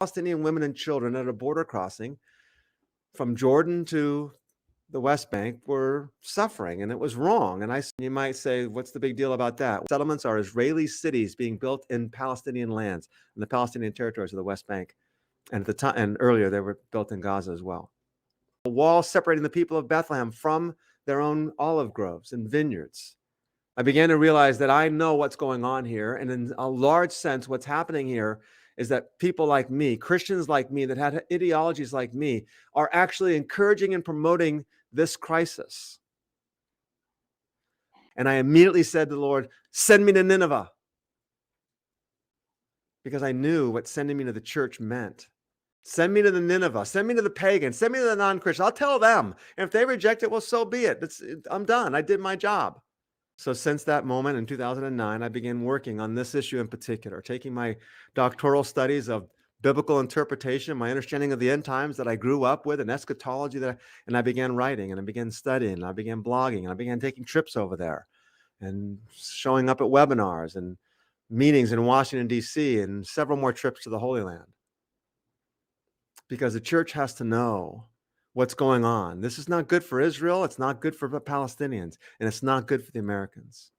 Palestinian women and children at a border crossing from Jordan to the West Bank were suffering, and it was wrong. And you might say, what's the big deal about that? Settlements are Israeli cities being built in Palestinian lands, in the Palestinian territories of the West Bank. And at the time, and earlier, they were built in Gaza as well. A wall separating the people of Bethlehem from their own olive groves and vineyards. I began to realize that I know what's going on here. And in a large sense, what's happening here is that people like me, Christians like me, that had ideologies like me, are actually encouraging and promoting this crisis. And I immediately said to the Lord, send me to Nineveh. Because I knew what sending me to the church meant. Send me to the Nineveh. Send me to the pagans. Send me to the non-Christians. I'll tell them. And if they reject it, well, so be it. I'm done. I did my job. So since that moment in 2009, I began working on this issue in particular, taking my doctoral studies of biblical interpretation, my understanding of the end times that I grew up with, and eschatology, and I began writing, and I began studying, and I began blogging, and I began taking trips over there and showing up at webinars and meetings in Washington, D.C., and several more trips to the Holy Land. Because the church has to know what's going on. This is not good for Israel. It's not good for the Palestinians. And it's not good for the Americans.